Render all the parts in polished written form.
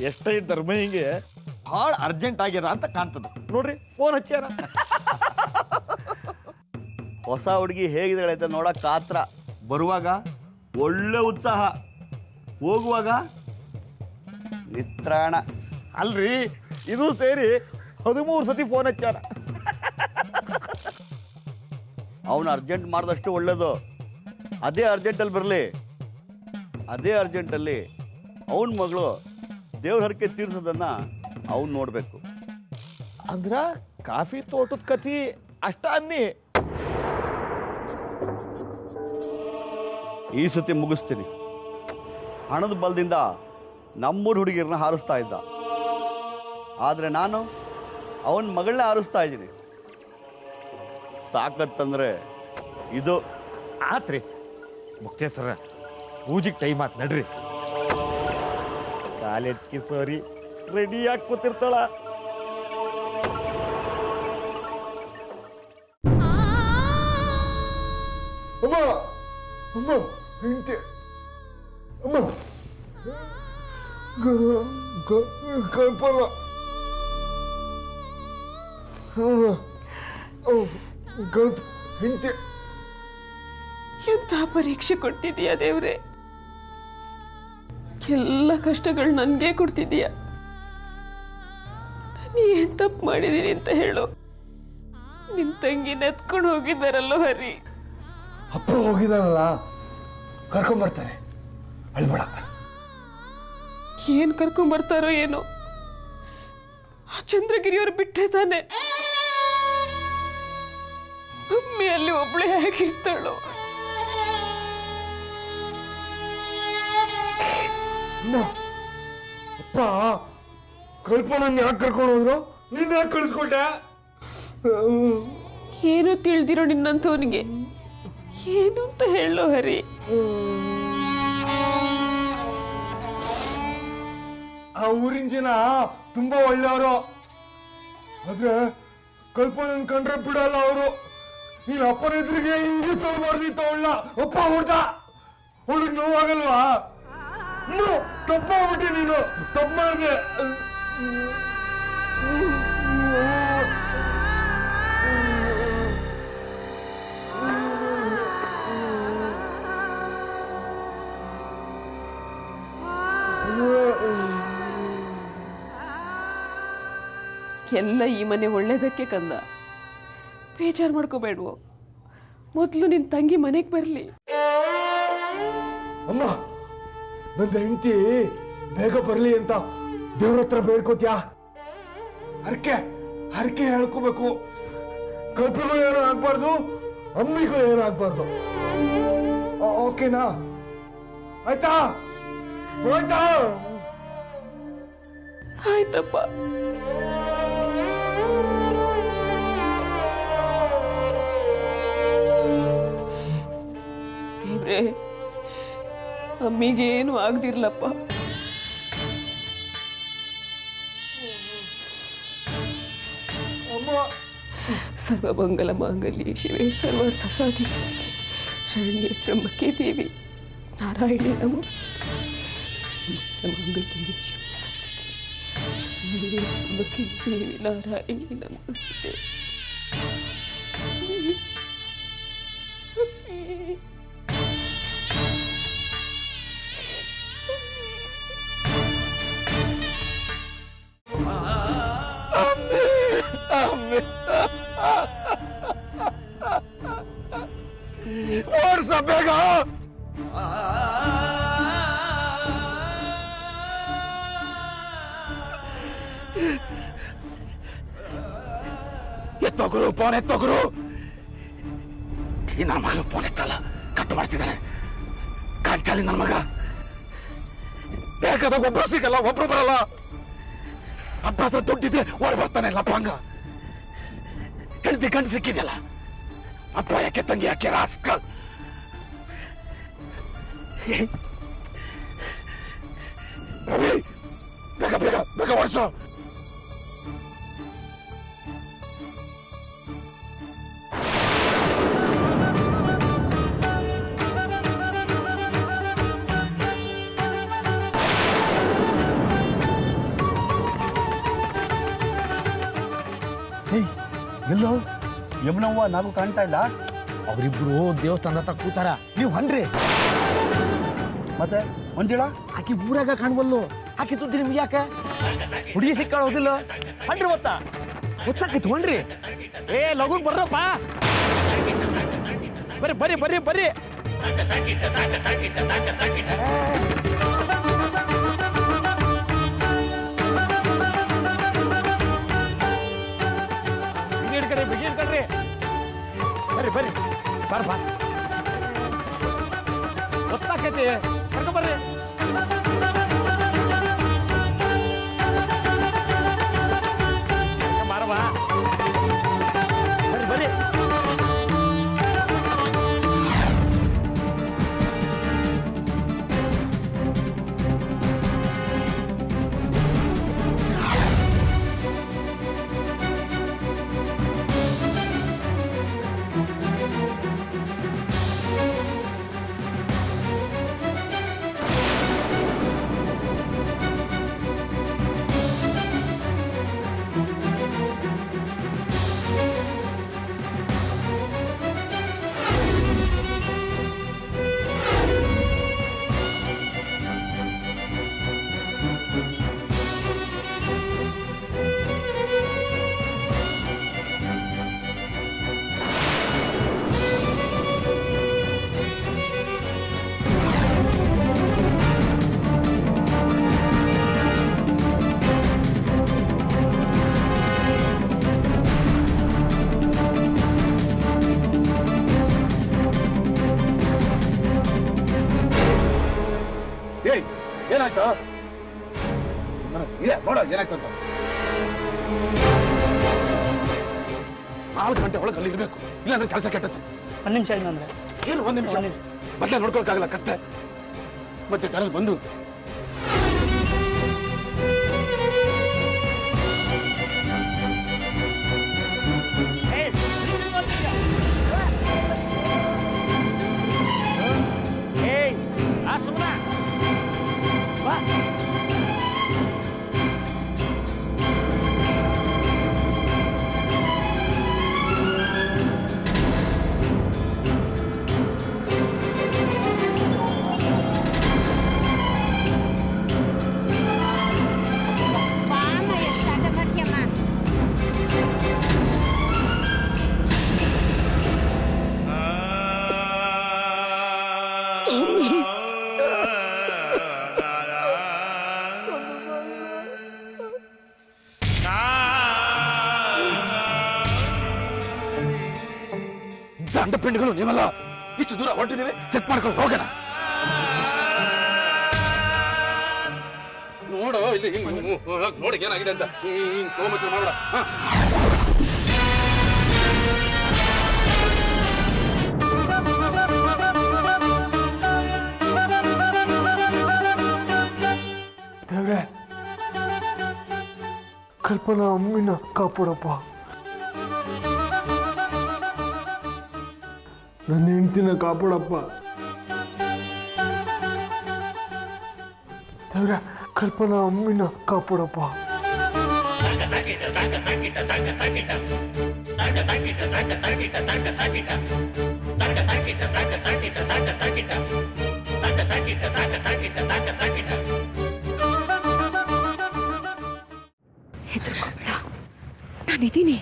ಎಷ್ಟೇ ಧರ್ಮ ಹಿಂಗೆ ಭಾಳ ಅರ್ಜೆಂಟ್ ಆಗ್ಯದ ಅಂತ ಕಾಣ್ತದ ನೋಡ್ರಿ ಫೋನ್ ಹಚ್ಚಾರ. ಹೊಸ ಹುಡುಗಿ ಹೇಗಿದ್ದಾಳೆ ನೋಡಕ್ ಕಾತ್ರ. ಬರುವಾಗ ಒಳ್ಳೆ ಉತ್ಸಾಹ, ಹೋಗುವಾಗ ನಿತ್ರಾಣ. ಅಲ್ರಿ ಇದು ಸೇರಿ 13 ಸತಿ ಫೋನ್ ಹಚ್ಚಾರ. ಅವನು ಅರ್ಜೆಂಟ್ ಮಾಡಿದಷ್ಟು ಒಳ್ಳೇದು. ಅದೇ ಅರ್ಜೆಂಟಲ್ಲಿ ಬರಲಿ, ಅದೇ ಅರ್ಜೆಂಟಲ್ಲಿ ಅವನ ಮಗಳು ದೇವ್ರ ಹರಕೆ ತೀರ್ಸೋದನ್ನ ಅವನು ನೋಡಬೇಕು. ಅಂದ್ರ ಕಾಫಿ ತೋಟದ ಕತಿ ಅಷ್ಟ ಅನ್ನಿ. ಈ ಸತಿ ಮುಗಿಸ್ತೀನಿ. ಹಣದ ಬಲದಿಂದ ನಮ್ಮೂರು ಹುಡುಗಿರನ್ನ ಹಾರಿಸ್ತಾ ಇದ್ದ, ಆದರೆ ನಾನು ಅವನ ಮಗಳನ್ನ ಹಾರಿಸ್ತಾ ಇದ್ದೀನಿ. ತಾಕತ್ತಂದ್ರೆ ಇದು. ಆತ್ರಿ ಮುಕ್ತೇಶ್ವರ, ಪೂಜೆಗೆ ಟೈಮ್ ಆತ್ ನಡ್ರಿ. ಕಾಲೇಜ್ ಕಿಸೋರಿ ರೆಡಿಯಾಗಿ ಕೂತಿರ್ತಾಳ. ಅಮ್ಮ ಅಮ್ಮ ಹೆಂಡತಿ ಅಮ್ಮ ಕಲ್ಪನ ಗಲ್ಪ್ ಹೆಂಡತಿ. ಎಂಥ ಪರೀಕ್ಷೆ ಕೊಡ್ತಿದೀಯ ದೇವ್ರೆ. ಎಲ್ಲ ಕಷ್ಟಗಳು ನನ್ಗೆ ಕೊಡ್ತಿದೀಯ. ನಾನು ಏನ್ ತಪ್ಪು ಮಾಡಿದೀನಿ ಅಂತ ಹೇಳು. ನಿನ್ ತಂಗಿ ನೆತ್ಕೊಂಡು ಹೋಗಿದ್ದಾರಲ್ಲೋ ಹರಿ. ಅಪ್ಪ ಹೋಗಿದಾರಲ್ಲ, ಕರ್ಕೊಂಬರ್ತಾರೆ, ಅಳ್ಬೇಡ. ಏನ್ ಕರ್ಕೊಂಬರ್ತಾರೋ ಏನೋ. ಆ ಚಂದ್ರಗಿರಿಯವ್ರು ಬಿಟ್ರೆ ತಾನೆ ಅಮ್ಮಿ ಅಲ್ಲಿ ಒಬ್ಳೆ ಹೇಗಿರ್ತಾಳೋ. ಅಪ್ಪ ಕಲ್ಪನನ್ನ ಯಾಕೆ ಕರ್ಕೊಂಡು ಹೋದ್ರು? ನೀನ್ ಯಾಕೆ ಕಳಿಸ್ಕೊಟ್ಟೆ? ಏನು ತಿಳಿದಿರೋ ನಿನ್ನಂಥವನಿಗೆ ಏನು ಅಂತ ಹೇಳೋ ಹರಿ. ಆ ಊರಿನ ಜನ ತುಂಬಾ ಒಳ್ಳೆಯವರು, ಆದ್ರೆ ಕಲ್ಪನನ್ ಕಂಡ್ರೆ ಬಿಡಲ್ಲ ಅವರು. ನೀನ್ ಅಪ್ಪನ ಎದುರಿಗೆ ಹಿಂಗೆ ತಗೊಬಾರ್ದಿತ್ತು ಅವಳ. ಅಪ್ಪ ಹೊಡ್ದ, ಅವಳಿಗೆ ನೋವಾಗಲ್ವಾ? ತಪ್ಪ ಮಾಡ್ಬಿಟ್ಟೆ ನೀನು, ತಪ್ಪು ಮಾಡಿದೆ. ಎಲ್ಲ ಈ ಮನೆ ಒಳ್ಳೇದಕ್ಕೆ ಕಂದ, ಬೇಜಾರು ಮಾಡ್ಕೋಬೇಡ್ವೋ. ಮೊದಲು ನಿನ್ ತಂಗಿ ಮನೆಗೆ ಬರಲಿ. ಅಮ್ಮ, ನನ್ನ ಹೆಂಡತಿ ಬೇಗ ಬರ್ಲಿ ಅಂತ ದೇವ್ರ ಹತ್ರ ಬೇಡ್ಕೋತ್ಯಾ? ಹರಕೆ ಹರಕೆ ಹೇಳ್ಕೋಬೇಕು. ಕಲ್ಪನೂ ಏನೂ ಆಗ್ಬಾರ್ದು, ಅಮ್ಮಿಗೂ ಏನೂ ಆಗ್ಬಾರ್ದು. ಓಕೆನಾ? ಆಯ್ತಾ? ಆಯ್ತಾ? ಆಯ್ತಪ್ಪ. ದೇವ್ರೆ, ಅಮ್ಮಿಗೇನು ಆಗ್ದಿರ್ಲಪ್ಪ. ಸರ್ವಮಂಗಲ ಮಾಂಗಲ್ಯೆ ಶಿವೆ ಸರ್ವಾರ್ಥ ಸಾಧಿಕೆ ಶರಣ್ಯೆ ತ್ರ್ಯಂಬಕೆ ದೇವಿ ನಾರಾಯಣಿ ನಮೋಸ್ತುತೆ. ಮಂಗಲ್ಯೆ ಶಿವೆ ಶರಣ್ಯೆ ತ್ರ್ಯಂಬಕೆ ದೇವಿ ನಾರಾಯಣಿ ನಮೋಸ್ತುತೆ. ಓಡ್ಸ ಬೇಗ. ಎತ್ತೋಗುರು, ಫೋನ್ ಎತ್ತೋಗುರು. ಈ ನನ್ನ ಮಗ ಫೋನ್ ಎತ್ತಲ್ಲ, ಕಟ್ಟು ಮಾಡ್ತಿದ್ದಾನೆ. ಕಾಂಚಾಲಿ ನನ್ನ ಮಗ. ಬೇಕಾದಾಗ ಒಬ್ರು ಸಿಗಲ್ಲ, ಒಬ್ರು ಬರಲ್ಲ. ಅಪ್ಪ ಹತ್ರ ದುಡ್ಡಿದ್ರೆ ಓಡಿ ಬರ್ತಾನೆ ಲಪ್ಪಂಗ. ಹೆಂಡತಿ ಗಂಡು ಸಿಕ್ಕಿದೆಯಲ್ಲ, ಅಪ್ಪ ಯಾಕೆ ತಂಗಿ ಯಾಕೆ ರಾಸ್ಕಲ್. ರವಿ, ಬೇಗ ಬೇಗ ಬೇಗ ಓಡಿಸೋ. ಎಲ್ಲೋ ಯಮನವ್ವ ನಾವು ಕಾಣ್ತಾ ಇಲ್ಲ. ಅವರಿಬ್ರು ದೇವಸ್ಥಾನದ ಹತ್ರ ಕೂತಾರ, ನೀವು ಹೊಂಡ್ರಿ. ಮತ್ತೆ ಮಂಜುಳ ಆಕಿ ಊರಾಗ ಕಾಣ್ಬಲ್ಲು, ಆಕಿ ತುದ್ದಿ ನಿಮ್ಗೆ ಯಾಕೆ? ಹುಡುಗಿ ಸಿಕ್ಕಾಳ ಹೋದಿಲ್ಲ, ಹೊಂಡ್ರಿ ಗೊತ್ತಾಕೈತಿ ಹೊಂಡ್ರಿ. ಏ ಲಘು ಬರ್ರಪ್ಪ, ಬರ್ರಿ ಬರ್ರಿ ಬರ್ರಿ ಬರ್ರಿ. ಬಿಗಿ ಇಟ್ಕೊಳ್ರಿ, ಬರ್ರಿ ಬರ್ರಿ ಬರ್ ಬಾ, ಗೊತ್ತಾಕೈತಿ ಕರ್ಕೊ ಬರ್ರಿ. ಮಾರವಾ, ಬರ್ರಿ ಬರ್ರಿ. ಏನಾಯ್ತು ನೋಡ, ಏನಾಯ್ತು ಅಂತ. 4 ಗಂಟೆ ಒಳಗೆ ಅಲ್ಲಿ ಇರ್ಬೇಕು, ಇಲ್ಲಾಂದ್ರೆ ಕೆಲಸ ಕೆಟ್ಟದ್ದು. 1 ನಿಮಿಷ ಏನಂದ್ರೆ ಏನು 1 ನಿಮಿಷ? ಬಟ್ಟೆ ನೋಡ್ಕೊಳಕ್ಕಾಗಲ್ಲ, ಕತ್ತೆ ಮತ್ತೆ ಕಾರಲ್ಲಿ ಬಂದು ಅಂಡಪಿಂಡಿಗಳು ನೀವಲ್ಲ, ಇಷ್ಟು ದೂರ ಹೊರಟಿದ್ದೀವಿ, ಚೆಕ್ ಮಾಡ್ಕೊಂಡು ಹೋಗೋಣ. ನೋಡು ಇಲ್ಲಿ ನೋಡಿ ಏನಾಗಿದೆ ಅಂತ, ಸೋಮಚರ ಮಾಡೋಣ. ದೇವ್ರೆ, ಕಲ್ಪನಾ ಅಮ್ಮಿನ ಕಾಪಾಡಪ್ಪ. ನನ್ನ ಹೆಂಡತಿನ ಕಾಪಾಡಪ್ಪ. ದೇವ್ರೆ, ಕಲ್ಪನಾ ಅಮ್ಮಿನ ಕಾಪಾಡಪ್ಪ. ಹೆದರ್ಕೋಬೇಡ, ನಾನಿದ್ದೀನಿ.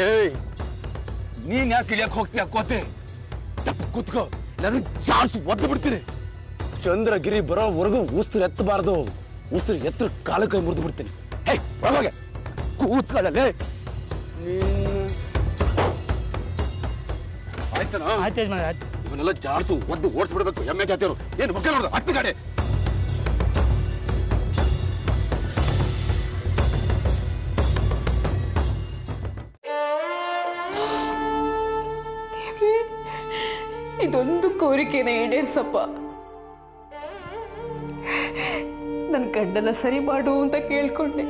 ಏಯ್, ನೀನ್ ಯಾಕೆ ಇಳಿಯಕ್ ಹೋಗ್ತೀಯ ಕೋತೆ? ತಪ್ಪು ಕೂತ್ಕೋ, ನನಗೆ ಚಾನ್ಸ್ ಒದ್ದು ಬಿಡ್ತೀನಿ. ಚಂದ್ರಗಿರಿ ಬರೋವರೆಗೂ ಉಸಿರು ಎತ್ತಬಾರ್ದು. ಉಸಿರು ಎತ್ತರ ಕಾಲ ಕೈ ಮುರಿದು ಬಿಡ್ತೀನಿ. ಹೇ ಒಳಗೆ ಕೂತ್ಕೊಳ್ಳಲೆ. ಆಯ್ತನಾ? ಇವನ್ನೆಲ್ಲ ಜಾಡ್ಸು, ಒದ್ದು ಓಡಿಸ್ಬಿಡ್ಬೇಕು. ಎಮ್ಮೆ ಜಾತಿಯವರು ಏನು ಮಕ್ಕಳು ನೋಡ್ದು ಹತ್ತು ಗಾಡಿ. ಇದೊಂದು ಕೋರಿಕೆನ ಈಡೇರ್ಸಪ್ಪ. ನನ್ನ ಗಂಡನ ಸರಿ ಮಾಡು ಅಂತ ಕೇಳ್ಕೊಂಡೆ.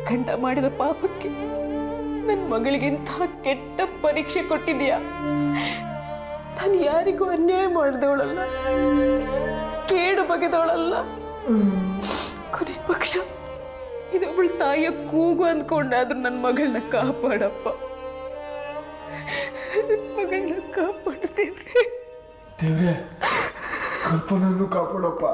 ಗಂಡ ಮಾಡಿದ ಪಾಪಕ್ಕೆ ನನ್ನ ಮಗಳಿಗಿಂತ ಕೆಟ್ಟ ಪರೀಕ್ಷೆ ಕೊಟ್ಟಿದ್ಯಾ. ನಾನು ಯಾರಿಗೂ ಅನ್ಯಾಯ ಮಾಡಿದವಳಲ್ಲ, ಕೇಡು ಬಗೆದವಳಲ್ಲ. ಕೊನೆ ಪಕ್ಷ ಇದೊಬ್ಬಳು ತಾಯಿಯ ಕೂಗು ಅಂದ್ಕೊಂಡಾದ್ರೂ ನನ್ನ ಮಗಳನ್ನ ಕಾಪಾಡಪ್ಪ. ಮಗಳನ್ನ ಕಾಪಾಡ್ತೇವೆ ದೇವ್ರೆ. ಕಲ್ಪನನ್ನು ಕಾಪಾಡಪ್ಪ.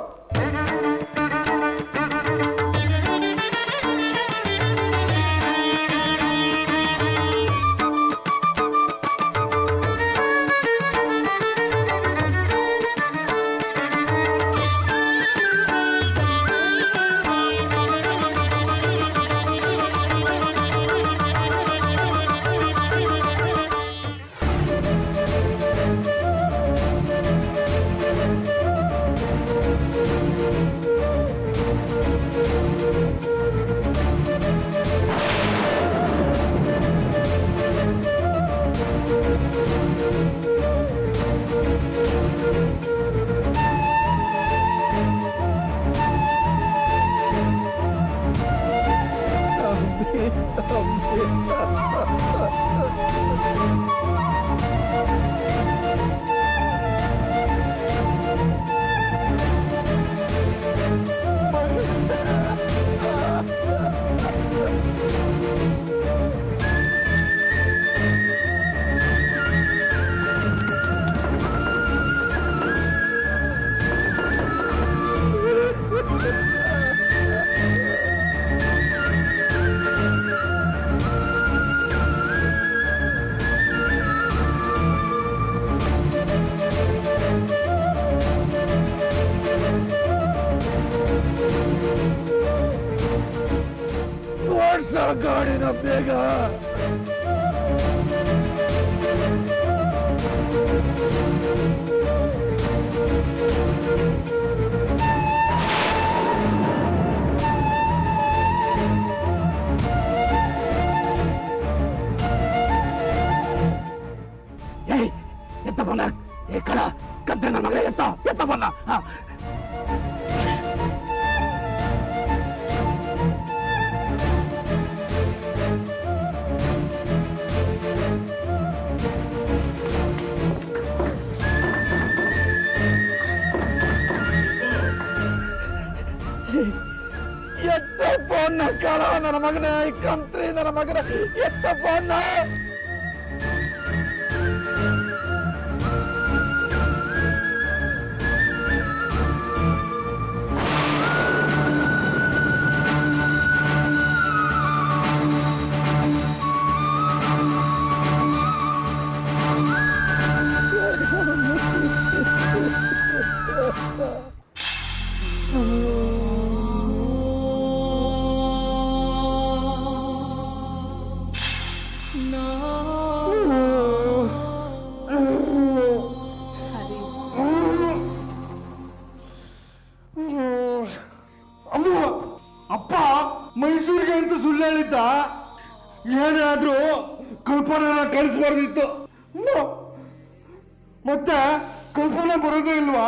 ಗಾಡಿನ ಬೇಗ. ಎತ್ತ ಬಂದ ಏ ಕಳ ಕದ್ದೆ ನನ್ನ ಮಗ. ಎತ್ತ ಬಂದ. ಎತ್ತ ಫೋನ್ ಕಳ ನನ್ನ ಮಗನ ಕಂತ್ರಿ. ನನ್ನ ಮಗನ ಎತ್ತ ಫೋನ್. ಅಪ್ಪ ಮೈಸೂರಿಗೆ ಅಂತ ಸುಳ್ಳು ಹೇಳಿದ್ದ. ಏನಾದ್ರೂ ಕಲ್ಪನಾ ಕಳಿಸ್ಬಾರ್ದಿತ್ತು. ಮತ್ತೆ ಕಲ್ಪನಾ ಬರೋದೇ ಇಲ್ವಾ?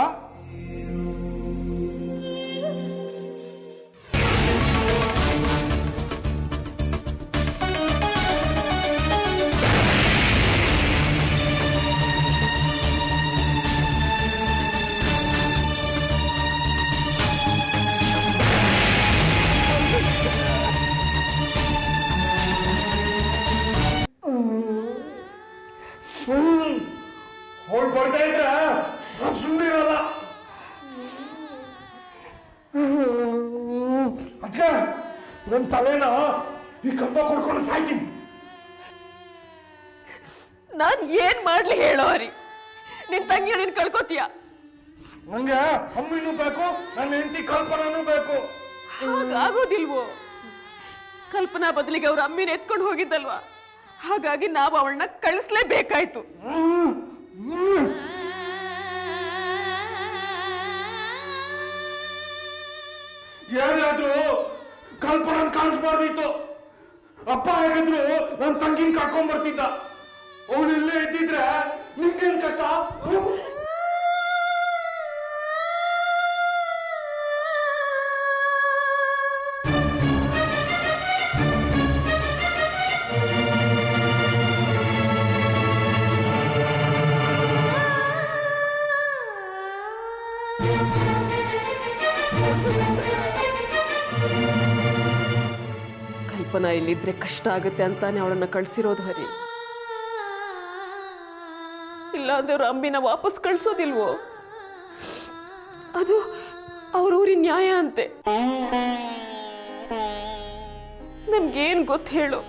ಅವ್ರು ಬರ್ತಾ ಇದ್ರೆ ಸುಮ್ಮನಿರಲ್ಲ. ಅದಕ್ಕೆ ನನ್ನ ತಲೆನ ಈ ಕಂಬ ಕೊಡ್ಕೊಂಡು ಸಾಯ್ತೀನಿ. ನಾನು ಏನ್ ಮಾಡ್ಲಿ ಹೇಳೋ ಹರಿ? ನಿನ್ ತಂಗಿಯ ನೀನ್ ಕಳ್ಕೊತೀಯ. ನಂಗೆ ಅಮ್ಮಿನೂ ಬೇಕು, ನನ್ನ ಹೆಂಡತಿ ಕಲ್ಪನಾನೂ ಬೇಕು. ಹಾಗಾಗೋದಿಲ್ವೋ? ಕಲ್ಪನಾ ಬದಲಿಗೆ ಅವ್ರ ಅಮ್ಮಿನ ಎತ್ಕೊಂಡು ಹೋಗಿದ್ದಲ್ವಾ, ಹಾಗಾಗಿ ನಾವು ಅವಳನ್ನ ಕಳಿಸ್ಲೇಬೇಕಾಯ್ತು. ಯಾರಾದ್ರೂ ಕಲ್ಪನಾನ್ ಕಾಣಿಸ್ಬಾರ್ದಿತ್ತು. ಅಪ್ಪ ಹೇಗಿದ್ರು ನನ್ನ ತಂಗಿನ ಕರ್ಕೊಂಡ್ ಬರ್ತಿದ್ದ. ಅವಳು ಇಲ್ಲೇ ಇದ್ದಿದ್ರೆ ನಿಮ್ಗೇನ್ ಕಷ್ಟ? ಕಲ್ಪನಾ ಇಲ್ಲಿದ್ರೆ ಕಷ್ಟ ಆಗುತ್ತೆ ಅಂತಾನೆ ಅವಳನ್ನ ಕಳ್ಸಿರೋದು ಹರಿ. ಇಲ್ಲಾಂದ್ರೆ ಅವ್ರ ಅಮ್ಮಿನ ವಾಪಸ್ ಕಳ್ಸೋದಿಲ್ವೋ? ಅದು ಅವ್ರ ಊರಿನ ನ್ಯಾಯ ಅಂತೆ. ನಮ್ಗೇನ್ ಗೊತ್ತು ಹೇಳು?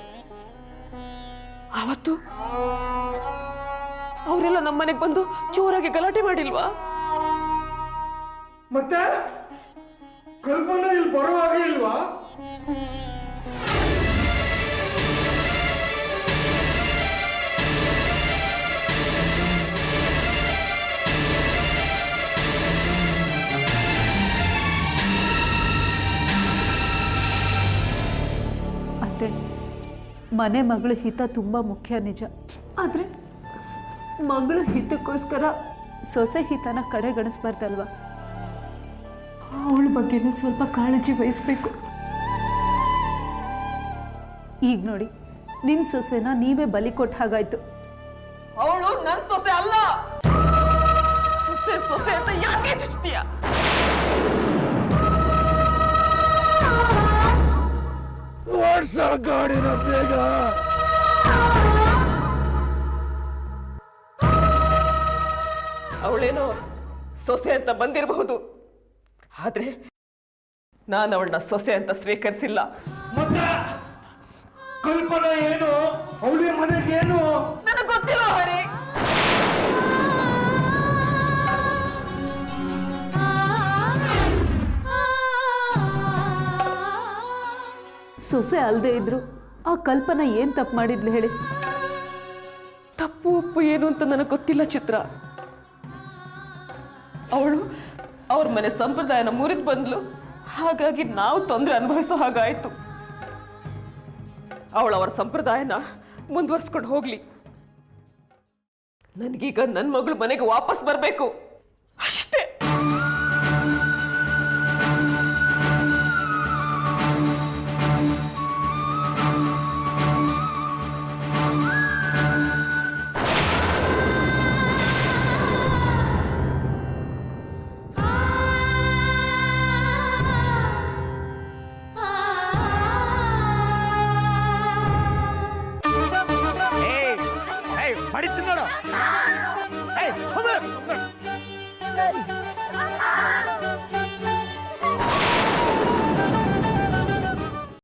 ಅವತ್ತು ಅವರೆಲ್ಲ ನಮ್ಮನೆಗೆ ಬಂದು ಜೋರಾಗಿ ಗಲಾಟೆ ಮಾಡಿಲ್ವಾ? ಮತ್ತೆ ಕಲ್ಪನಾ ಇಲ್ಲಿ ಬರುವಾಗ ಇಲ್ವಾ? ಅತ್ತೆ, ಮನೆ ಮಗಳ ಹಿತ ತುಂಬ ಮುಖ್ಯ ನಿಜ. ಆದರೆ ಮಗಳ ಹಿತಕ್ಕೋಸ್ಕರ ಸೊಸೆ ಹಿತನ ಕಡೆಗಣಿಸ್ಬಾರ್ದಲ್ವ? ಅವಳ ಬಗ್ಗೆನೂ ಸ್ವಲ್ಪ ಕಾಳಜಿ ವಹಿಸ್ಬೇಕು. ಈಗ ನೋಡಿ, ನಿಮ್ಮ ಸೊಸೆನ ನೀವೇ ಬಲಿ ಕೊಟ್ಟ ಹಾಗಾಯ್ತು. ಅವಳು ನನ್ ಸೊಸೆ ಅಲ್ಲ. ಸೊಸೆ ಸೊಸೆ ಅಂತ ಯಾಕೆ ಚುಚ್ತೀಯ? ಗಾಡಿನ ಬೇಗ. ಅವಳೇನೋ ಸೊಸೆ ಅಂತ ಬಂದಿರಬಹುದು, ಆದ್ರೆ ನಾನು ಅವಳನ್ನ ಸೊಸೆ ಅಂತ ಸ್ವೀಕರಿಸಿಲ್ಲ. ಮತ್ತೆ ಕಲ್ಪನಾ ಏನು, ಅವಳ ಮನೆಗೆ ಏನು? ನನಗೆ ಗೊತ್ತಿಲ್ಲ ಹರಿ. ಸೊಸೆ ಅಲ್ಲದೆ ಇದ್ರು ಆ ಕಲ್ಪನಾ ಏನು ತಪ್ಪು ಮಾಡಿದ್ಲು ಹೇಳಿ? ತಪ್ಪು ಉಪ್ಪು ಏನು ಅಂತ ನನಗೆ ಗೊತ್ತಿಲ್ಲ ಚಿತ್ರ. ಅವಳು ಅವ್ರ ಮನೆ ಸಂಪ್ರದಾಯನ ಮುರಿದು ಬಂದ್ಲು, ಹಾಗಾಗಿ ನಾವು ತೊಂದರೆ ಅನುಭವಿಸೋ ಹಾಗಾಯ್ತು. ಅವಳು ಅವರ ಸಂಪ್ರದಾಯನ ಮುಂದುವರ್ಸ್ಕೊಂಡು ಹೋಗ್ಲಿ. ನನಗೀಗ ನನ್ನ ಮಗಳು ಮನೆಗೆ ವಾಪಸ್ ಬರಬೇಕು ಅಷ್ಟೇ. ಮಡಿತೀನಿ ನೋಡು.